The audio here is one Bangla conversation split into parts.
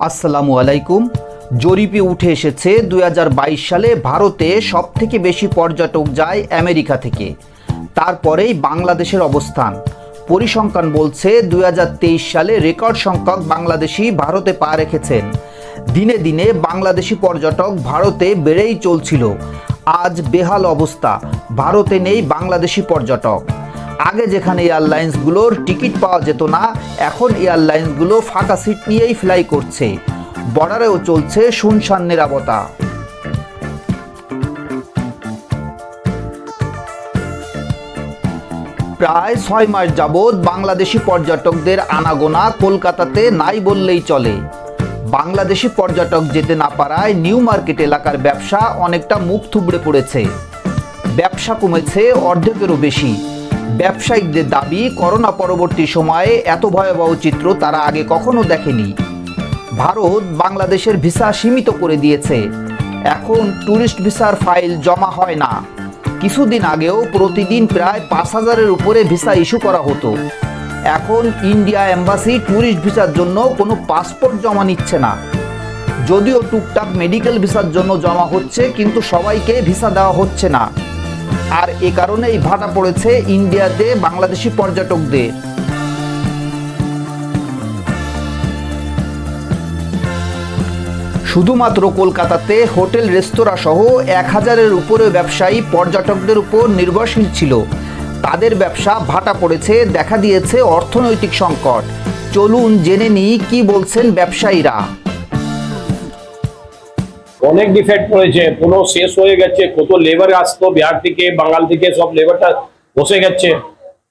আসসালামু আলাইকুম। জরিপে উঠে এসেছে 2022 সালে ভারতে সবথেকে বেশি পর্যটক যায় আমেরিকা থেকে, তারপরেই বাংলাদেশের অবস্থান। পরিসংখ্যান বলছে 2023 সালে রেকর্ড সংখ্যক বাংলাদেশি ভারতে পা রেখেছেন। দিনে দিনে বাংলাদেশি পর্যটক ভারতে বেড়েই চলছিল। আজ বেহাল অবস্থা, ভারতে নেই বাংলাদেশি পর্যটক। আগে যেখানে এয়ারলাইন্সগুলোর টিকিট পাওয়া যেত না, এখন এয়ারলাইন্সগুলো ফাঁকা সিট নিয়েই ফ্লাই করছে। বর্ডারেও চলছে শুনশান নিরাপত্তা। প্রায় 6 মাস যাবৎ বাংলাদেশি পর্যটকদের আনাগোনা কলকাতাতে নাই বললেই চলে। বাংলাদেশি পর্যটক যেতে না পারায় নিউ মার্কেট এলাকার ব্যবসা অনেকটা মুখ থুবড়ে পড়েছে। ব্যবসা কমেছে অর্ধেকেরও বেশি। ব্যবসায়িকদের দাবি, করোনা পরবর্তী সময়ে এত ভয়াবহ চিত্র তারা আগে কখনো দেখেনি। ভারত বাংলাদেশের ভিসা সীমিত করে দিয়েছে। এখন ট্যুরিস্ট ভিসার ফাইল জমা হয় না। কিছুদিন আগেও প্রতিদিন প্রায় 5,000-এর উপরে ভিসা ইস্যু করা হতো। এখন ইন্ডিয়া এম্বাসি ট্যুরিস্ট ভিসার জন্য কোনো পাসপোর্ট জমা নিচ্ছে না। যদিও টুকটাক মেডিকেল ভিসার জন্য জমা হচ্ছে, কিন্তু সবাইকে ভিসা দেওয়া হচ্ছে না। আর এ কারণেই ভাটা পড়েছে ইন্ডিয়াতে বাংলাদেশি পর্যটকদের। শুধুমাত্র কলকাতাতে হোটেল রেস্তোরাঁ সহ 1,000-এর উপরে ব্যবসায়ী পর্যটকদের উপর নির্ভরশীল ছিল। তাদের ব্যবসা ভাটা পড়েছে, দেখা দিয়েছে অর্থনৈতিক সংকট। চলুন জেনে নিই কি বলছেন ব্যবসায়ীরা। অনেক ডিফেক্ট পড়েছে, পুরো শেষ হয়ে গেছে। কত লেবার আসতো বিহার থেকে, বাঙাল থেকে, সব লেবারটা বসে গেছে।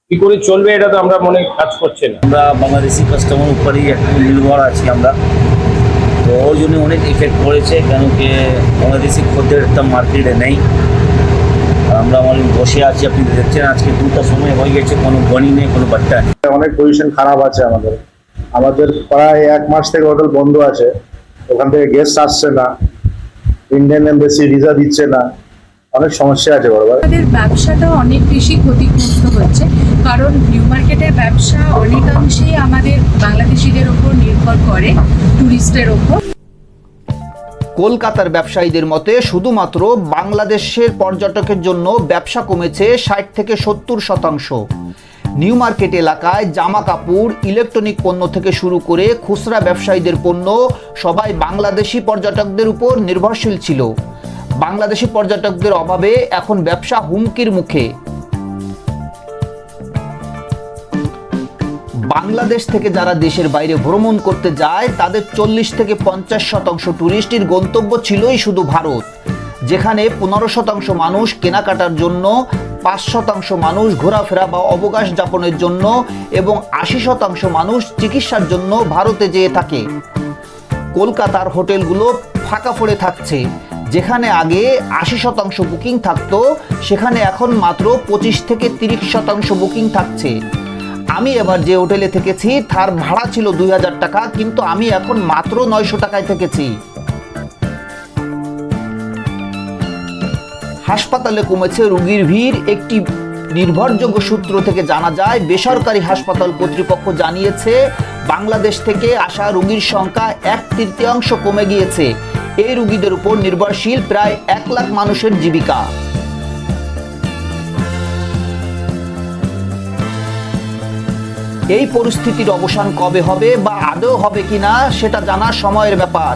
কি করে চলবে এটা তো আমরা মনে কাজ করছে না। আমরা বাংলাদেশি কাস্টমার উপরেই একটু নির্ভর আছি আমরা, তো ওই জন্য অনেক ইফেক্ট পড়েছে। কেন কি বাংলাদেশি খদ্দের একটা মার্কেটে নেই। আমরা অনেক বসে আছি, আপনি দেখছেন আজকে 2টার সময় হয়ে গেছে, কোনো গণি নেই, কোনো বাচ্চা নেই। অনেক পজিশন খারাপ আছে আমাদের প্রায় 1 মাস থেকে হোটেল বন্ধ আছে। ওখান থেকে গেস্ট আসছে না, ইন্ডিয়ান এমবাসি ভিসা দিচ্ছে না, অনেক সমস্যা আছে। আমাদের ব্যবসাটা অনেক বেশি ক্ষতিগ্রস্ত হচ্ছে, কারণ নিউ মার্কেটের ব্যবসা অনেকাংশেই আমাদের বাংলাদেশিদের উপর নির্ভর করে, টুরিস্টের উপর। কলকাতার ব্যবসায়ীদের মতে শুধুমাত্র বাংলাদেশের পর্যটকের জন্য ব্যবসা কমেছে 60 থেকে 70%। নিউ মার্কেট এলাকায় জামা কাপড়, ইলেকট্রনিক পণ্য থেকে শুরু করে খুচরা ব্যবসায়ীদের পণ্য সবাই বাংলাদেশি পর্যটকদের উপর নির্ভরশীল ছিল। বাংলাদেশি পর্যটকদের অভাবে এখন ব্যবসা হুমকির মুখে। বাংলাদেশ থেকে যারা দেশের বাইরে ভ্রমণ করতে যায়, তাদের 40 থেকে 50% টুরিস্টের গন্তব্য ছিলই শুধু ভারত, যেখানে 15% মানুষ কেনাকাটার জন্য, 5% মানুষ ঘোরাফেরা বা অবকাশ যাপনের জন্য এবং 80% মানুষ চিকিৎসার জন্য ভারতে যেয়ে থাকে। কলকাতার হোটেলগুলো ফাঁকা পড়ে থাকছে। যেখানে আগে 80% বুকিং থাকতো, সেখানে এখন মাত্র 25 থেকে 30% বুকিং থাকছে। আমি এবার যে হোটেলে থেকেছি তার ভাড়া ছিল 2,000 টাকা, কিন্তু আমি এখন মাত্র 900 টাকায় থেকেছি। হাসপাতালে কমেছে রোগীর ভিড়। একটি নির্ভরযোগ্য সূত্র থেকে জানা যায়, বেসরকারি হাসপাতাল কর্তৃপক্ষ জানিয়েছে বাংলাদেশ থেকে আসা রোগীর সংখ্যা 1/3 কমে গিয়েছে। এই রোগীদের উপর নির্ভরশীল প্রায় 1 লাখ মানুষের জীবিকা। এই পরিস্থিতির অবসান কবে হবে বা আদৌ হবে কিনা সেটা জানা সময়ের ব্যাপার।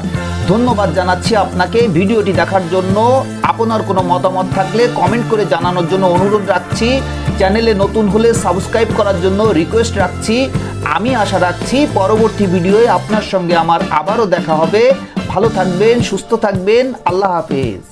ধন্যবাদ জানাচ্ছি আপনাকে ভিডিওটি দেখার জন্য। আপনার কোনো মতামত থাকলে কমেন্ট করে জানানোর জন্য অনুরোধ রাখছি। চ্যানেলে নতুন হলে সাবস্ক্রাইব করার জন্য রিকোয়েস্ট রাখছি। আমি আশা রাখছি পরবর্তী ভিডিওয়ে আপনার সঙ্গে আমার আবারও দেখা হবে। ভালো থাকবেন, সুস্থ থাকবেন। আল্লাহ হাফেজ।